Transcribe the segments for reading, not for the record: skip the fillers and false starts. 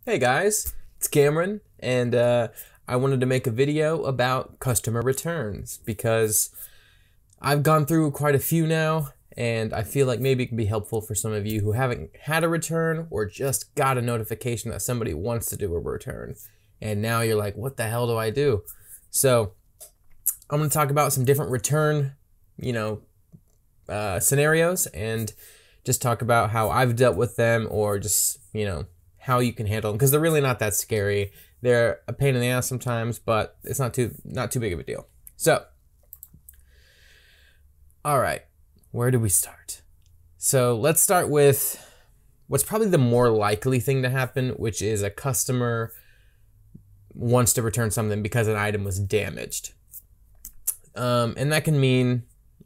Hey guys, it's Cameron, and I wanted to make a video about customer returns because I've gone through quite a few now, and I feel like maybe it can be helpful for some of you who haven't had a return or just got a notification that somebody wants to do a return, and now you're like, what the hell do I do? So I'm going to talk about some different return, scenarios, and just talk about how I've dealt with them, or just, how you can handle them, because they're really not that scary. They're a pain in the ass sometimes, but it's not too big of a deal. So, all right, where do we start? So let's start with what's probably the more likely thing to happen, which is a customer wants to return something because an item was damaged. And that can mean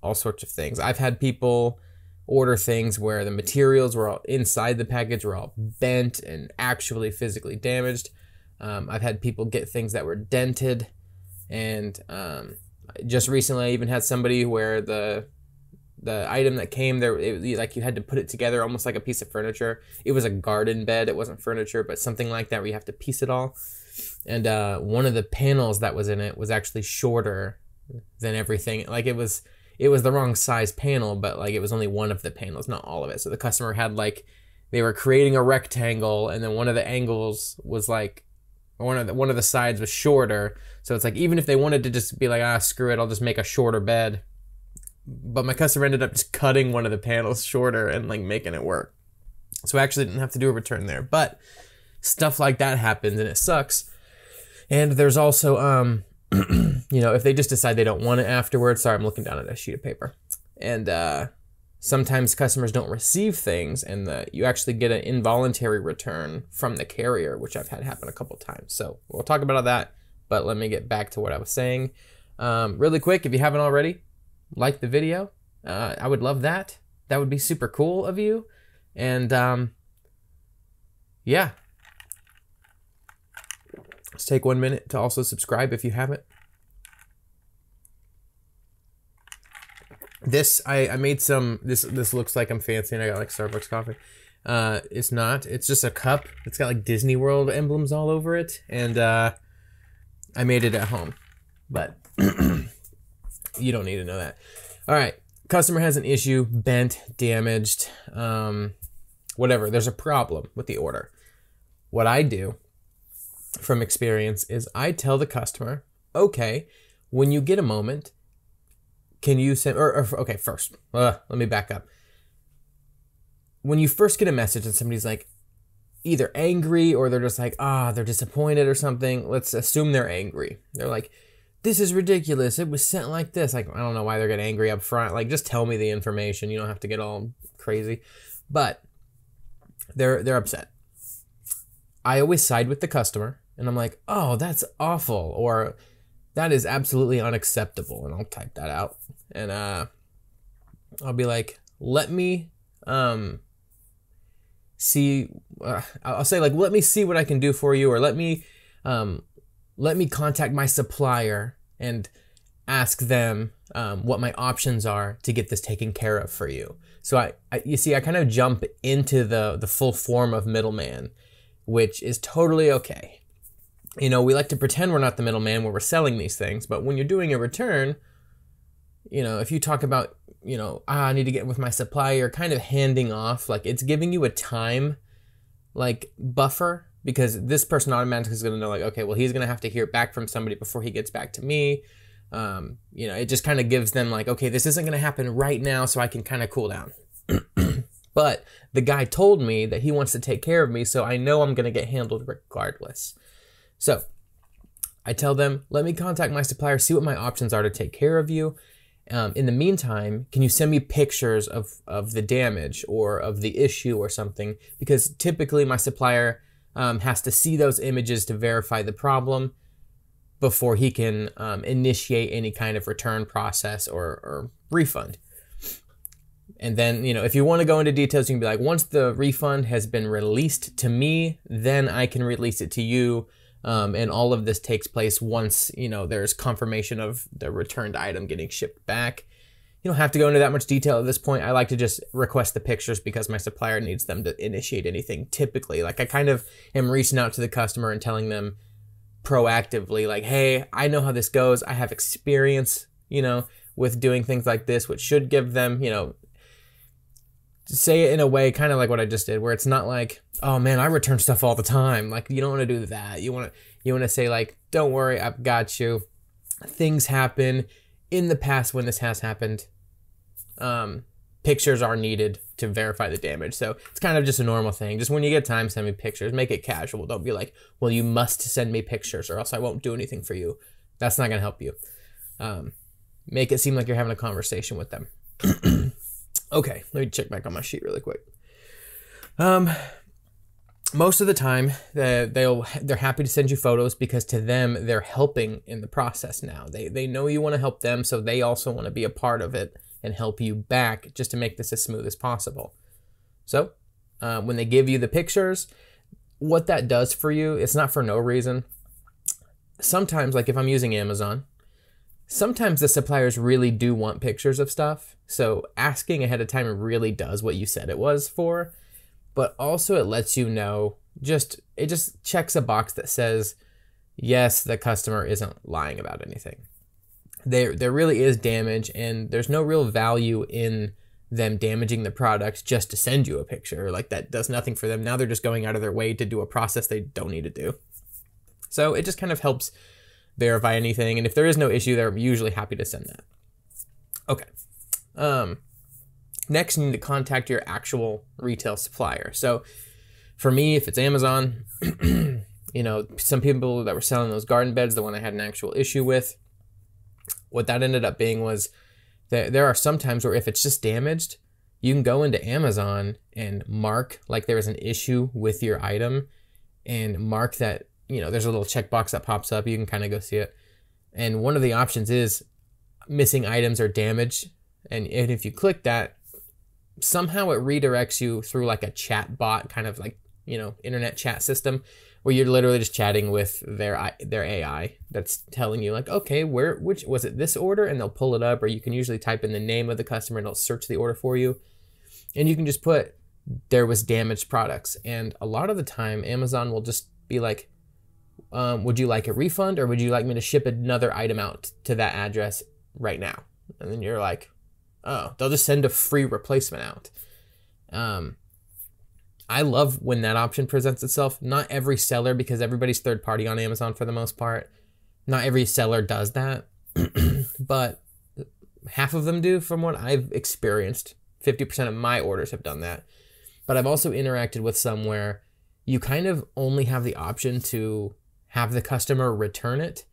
all sorts of things. I've had people order things where the materials were all inside the package were all bent and actually physically damaged. I've had people get things that were dented, and just recently I even had somebody where the item that came there, like you had to put it together almost like a piece of furniture. It was a garden bed, it wasn't furniture, but something like that where you have to piece it all. And one of the panels that was in it was actually shorter than everything. Like it was the wrong size panel, but like it was only one of the panels, not all of it. So the customer had they were creating a rectangle, and then one of the angles was one of the sides was shorter. So it's like, even if they wanted to just be like, screw it, I'll just make a shorter bed. But my customer ended up just cutting one of the panels shorter and making it work. So I actually didn't have to do a return there. But stuff like that happens, and it sucks. And there's also, if they just decide they don't want it afterwards. Sorry, I'm looking down at a sheet of paper. And sometimes customers don't receive things, and you actually get an involuntary return from the carrier, which I've had happen a couple times. So we'll talk about that, but let me get back to what I was saying. Really quick, if you haven't already, like the video. I would love that. That would be super cool of you. And yeah. Let's take 1 minute to also subscribe if you haven't. I made some, this looks like I'm fancy, and I got Starbucks coffee. It's not, it's just a cup. It's got Disney World emblems all over it, and I made it at home, but you don't need to know that. All right, customer has an issue, bent, damaged, whatever. There's a problem with the order. What I do from experience is I tell the customer, okay, when you get a moment, can you send, okay, first, let me back up. When you first get a message and somebody's either angry, or they're just they're disappointed or something, let's assume they're angry. They're like, this is ridiculous, it was sent like this. I don't know why they're getting angry up front. Just tell me the information. You don't have to get all crazy. But they're upset. I always side with the customer, and I'm like, oh, that's awful, or that is absolutely unacceptable, and I'll type that out. And I'll be like, let me see, I'll say let me see what I can do for you, or let me contact my supplier and ask them what my options are to get this taken care of for you. So you see, I kind of jump into the full form of middleman, which is totally okay. We like to pretend we're not the middleman when we're selling these things, but when you're doing a return, if you talk about, I need to get with my supplier, kind of handing off, it's giving you a time, buffer, because this person automatically is going to know, okay, well, he's going to have to hear back from somebody before he gets back to me. It just kind of gives them okay, this isn't going to happen right now, so I can kind of cool down. But the guy told me that he wants to take care of me, so I know I'm going to get handled regardless. So I tell them, let me contact my supplier, see what my options are to take care of you. In the meantime, can you send me pictures of the damage or of the issue or something? Because typically my supplier has to see those images to verify the problem before he can initiate any kind of return process or refund. And then, if you want to go into details, you can be like, once the refund has been released to me, then I can release it to you. And all of this takes place once, there's confirmation of the returned item getting shipped back. You don't have to go into that much detail at this point. I like to just request the pictures because my supplier needs them to initiate anything typically. Like I kind of am reaching out to the customer and telling them proactively, like, hey, I know how this goes. I have experience, with doing things like this, which should give them, say it in a way kind of like what I just did, where it's not like, oh man, I return stuff all the time. Like you don't want to do that. You want to say like, don't worry, I've got you. Things happen in the past when this has happened. Pictures are needed to verify the damage. So it's kind of just a normal thing. Just when you get time, send me pictures. Make it casual. Don't be like, well, you must send me pictures or else I won't do anything for you. That's not going to help you. Make it seem like you're having a conversation with them. Okay, let me check back on my sheet really quick. Most of the time, they're happy to send you photos because to them, they're helping in the process now. They know you want to help them, so they also want to be a part of it and help you back just to make this as smooth as possible. So when they give you the pictures, what that does for you, it's not for no reason. Sometimes, like if I'm using Amazon, sometimes the suppliers really do want pictures of stuff. So asking ahead of time really does what you said it was for. But also it lets you know, it just checks a box that says, yes, the customer isn't lying about anything. There really is damage, and there's no real value in them damaging the product just to send you a picture. Like that does nothing for them. Now they're just going out of their way to do a process they don't need to do. So it just kind of helps verify anything. And if there is no issue, they're usually happy to send that. Okay. Next, you need to contact your actual retail supplier. So for me, if it's Amazon, some people that were selling those garden beds, the one I had an actual issue with, what that ended up being was that there are some times where if it's just damaged, you can go into Amazon and mark like there is an issue with your item and mark that, there's a little checkbox that pops up. You can kind of go see it. And one of the options is missing items or damage. And if you click that, somehow it redirects you through like a chat bot, kind of like, internet chat system where you're literally just chatting with their AI that's telling you like, okay, which was it, this order? And they'll pull it up, or you can usually type in the name of the customer and it'll search the order for you. And you can just put, there was damaged products. And a lot of the time Amazon will just be like, would you like a refund, or would you like me to ship another item out to that address right now? And then you're like, oh, they'll just send a free replacement out. I love when that option presents itself. Not every seller, because everybody's third party on Amazon for the most part. Not every seller does that, but half of them do from what I've experienced. 50% of my orders have done that. But I've also interacted with some where you kind of only have the option to have the customer return it,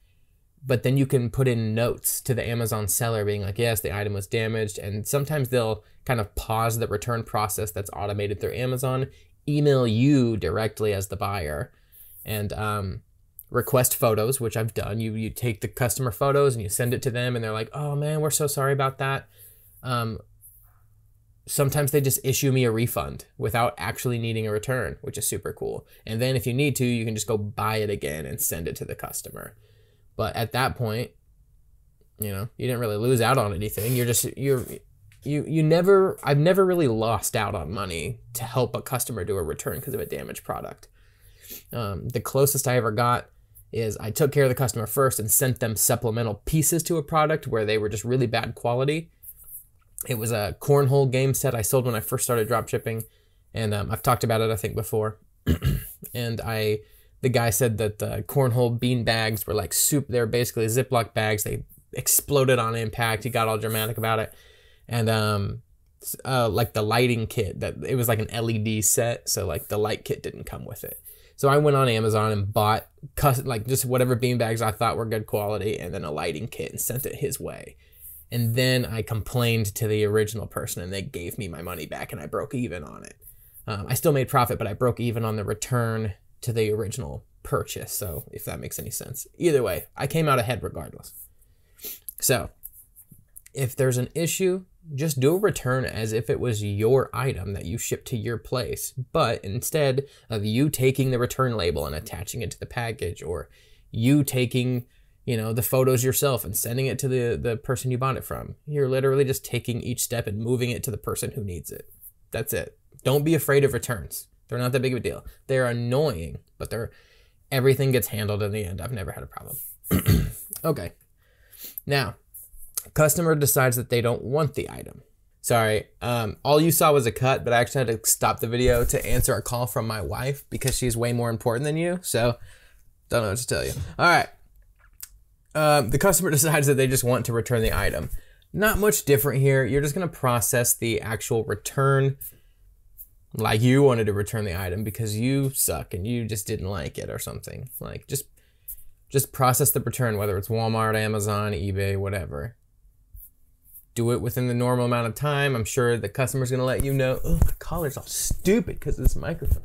but then you can put in notes to the Amazon seller being like, yes, the item was damaged. And sometimes they'll kind of pause the return process that's automated through Amazon, email you directly as the buyer, and request photos, which I've done. You take the customer photos and you send it to them, and they're like, oh man, we're so sorry about that. Sometimes they just issue me a refund without actually needing a return, which is super cool. And then if you need to, you can just go buy it again and send it to the customer. But at that point, you didn't really lose out on anything. I've never really lost out on money to help a customer do a return because of a damaged product. The closest I ever got is I took care of the customer first and sent them supplemental pieces to a product where they were just really bad quality. It was a cornhole game set I sold when I first started dropshipping, and I've talked about it, I think, before. And the guy said that the cornhole bean bags were like soup. They're basically Ziploc bags. They exploded on impact. He got all dramatic about it. And like the lighting kit, that it was like an LED set, so like the light kit didn't come with it. So I went on Amazon and bought like just whatever bean bags I thought were good quality, and then a lighting kit, and sent it his way. And then I complained to the original person, and they gave me my money back, and I broke even on it. I still made profit, but I broke even on the return to the original purchase. So if that makes any sense. Either way, I came out ahead regardless. So if there's an issue, just do a return as if it was your item that you shipped to your place. But instead of you taking the return label and attaching it to the package, or you taking, you know, the photos yourself and sending it to the person you bought it from. You're literally just taking each step and moving it to the person who needs it. That's it. Don't be afraid of returns. They're not that big of a deal. They're annoying, but everything gets handled in the end. I've never had a problem. Okay. Now, customer decides that they don't want the item. Sorry, all you saw was a cut, but I actually had to stop the video to answer a call from my wife because she's way more important than you. So, don't know what to tell you. All right. The customer decides that they just want to return the item. Not much different here. You're just going to process the actual return like you wanted to return the item because you suck and you just didn't like it or something. Like, just process the return, whether it's Walmart, Amazon, eBay, whatever. Do it within the normal amount of time. I'm sure the customer's going to let you know. Oh, my collar's all stupid because of this microphone.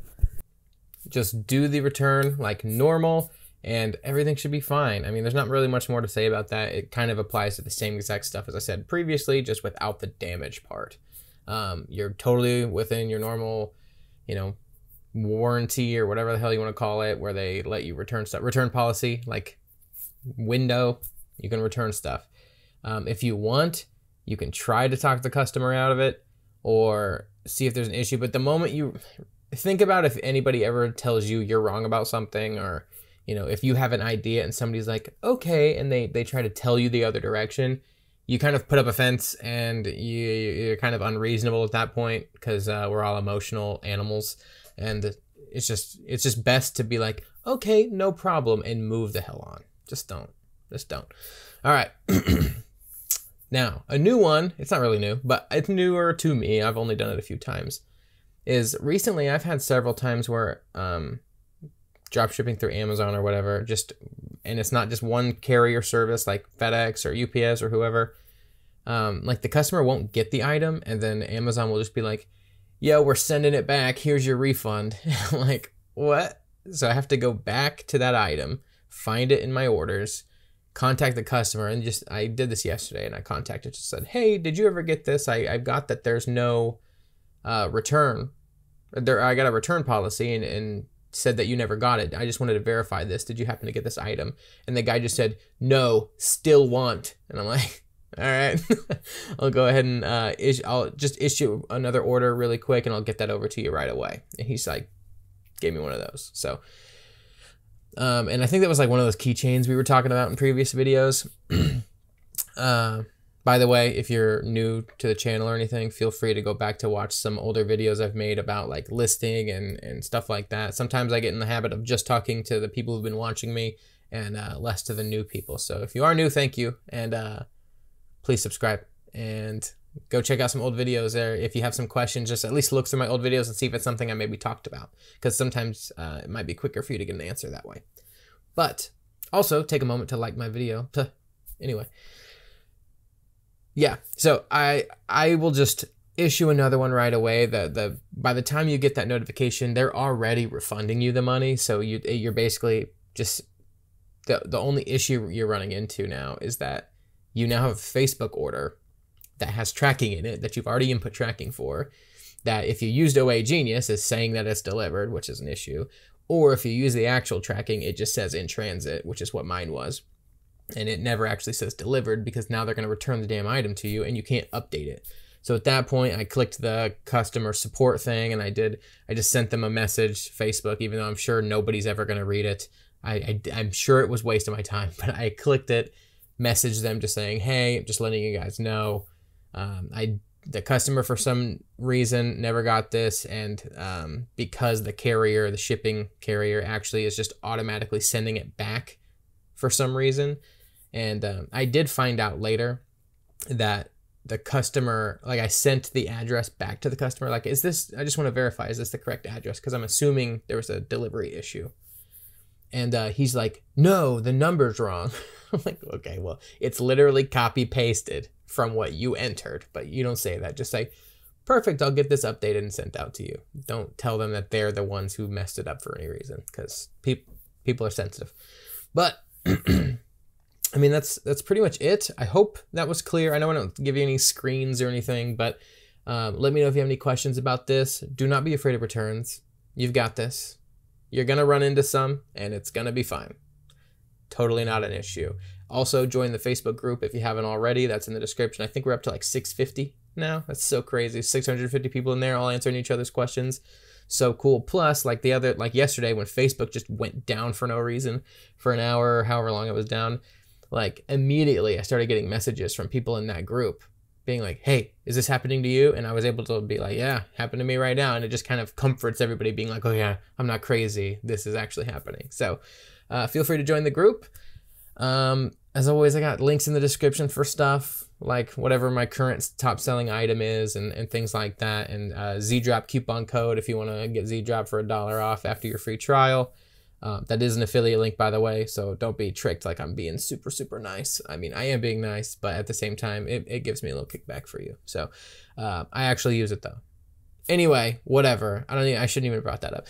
Just do the return like normal and everything should be fine. I mean, there's not really much more to say about that. It kind of applies to the same exact stuff as I said previously, just without the damage part. You're totally within your normal, you know, warranty or whatever the hell you want to call it, where they let you return stuff. Return policy, like window, you can return stuff. If you want, you can try to talk the customer out of it or see if there's an issue. But the moment you think about if anybody ever tells you you're wrong about something, or, you know, if you have an idea and somebody's like, okay, and they try to tell you the other direction, you kind of put up a fence and you're kind of unreasonable at that point because we're all emotional animals. And it's just best to be like, okay, no problem, and move the hell on. Just don't. All right. Now, a new one, it's not really new, but it's newer to me. I've only done it a few times. Is recently I've had several times where drop shipping through Amazon or whatever, and it's not just one carrier service like FedEx or UPS or whoever. Like the customer won't get the item and then Amazon will just be like, yo, we're sending it back. Here's your refund. I'm like, what? So I have to go back to that item, find it in my orders, contact the customer, and I did this yesterday and I contacted, just said, hey, did you ever get this? I've got that there's no return. I got a return policy and said that you never got it. I just wanted to verify this. Did you happen to get this item? And the guy just said, no, still want. And I'm like, all right, I'll go ahead and I'll just issue another order really quick and I'll get that over to you right away. And he's like, gave me one of those. So, and I think that was like one of those keychains we were talking about in previous videos. By the way, if you're new to the channel or anything, feel free to go back to watch some older videos I've made about like listing and stuff like that. Sometimes I get in the habit of just talking to the people who've been watching me and less to the new people. So if you are new, thank you. And please subscribe and go check out some old videos there. If you have some questions, just at least look through my old videos and see if it's something I maybe talked about, because sometimes it might be quicker for you to get an answer that way. But also take a moment to like my video. Anyway. Yeah, so I will just issue another one right away. By the time you get that notification, they're already refunding you the money. So you're basically just, the only issue you're running into now is that you now have a Facebook order that has tracking in it that you've already input tracking for, that if you used OA Genius is saying that it's delivered, which is an issue, or if you use the actual tracking, it just says in transit, which is what mine was. And it never actually says delivered because now they're going to return the damn item to you and you can't update it. So at that point, I clicked the customer support thing and I just sent them a message, Facebook, even though I'm sure nobody's ever going to read it. I'm sure it was a waste of my time, but I clicked it, messaged them just saying, hey, just letting you guys know, the customer for some reason never got this, and because the shipping carrier actually is just automatically sending it back for some reason. And I did find out later that the customer, like I sent the address back to the customer, like, I just want to verify, is this the correct address? Because I'm assuming there was a delivery issue. And he's like, no, the number's wrong. I'm like, okay, well, it's literally copy pasted from what you entered, but you don't say that. Just say, perfect, I'll get this updated and sent out to you. Don't tell them that they're the ones who messed it up for any reason, because people are sensitive. But I mean, that's pretty much it. I hope that was clear. I know I don't give you any screens or anything, but let me know if you have any questions about this. Do not be afraid of returns. You've got this. You're going to run into some, and it's going to be fine. Totally not an issue. Also, join the Facebook group if you haven't already. That's in the description. I think we're up to like 650 now. That's so crazy. 650 people in there all answering each other's questions. So cool. Plus, like yesterday when Facebook just went down for no reason for an hour or however long it was down, like immediately I started getting messages from people in that group being like, hey, is this happening to you? And I was able to be like, yeah, happened to me right now. And it just kind of comforts everybody being like, oh yeah, I'm not crazy. This is actually happening. So feel free to join the group. As always, I got links in the description for stuff like whatever my current top selling item is and things like that. And ZEEDROP coupon code if you want to get ZEEDROP for $1 off after your free trial. That is an affiliate link, by the way, so don't be tricked like I'm being super, super nice. I mean, I am being nice, but at the same time, it gives me a little kickback for you. So I actually use it, though. Anyway, whatever. I shouldn't even have brought that up.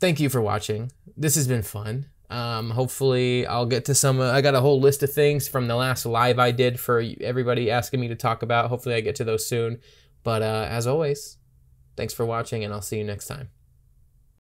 Thank you for watching. This has been fun. Hopefully, I'll get to some... I got a whole list of things from the last live I did for everybody asking me to talk about. Hopefully, I get to those soon. But as always, thanks for watching, and I'll see you next time.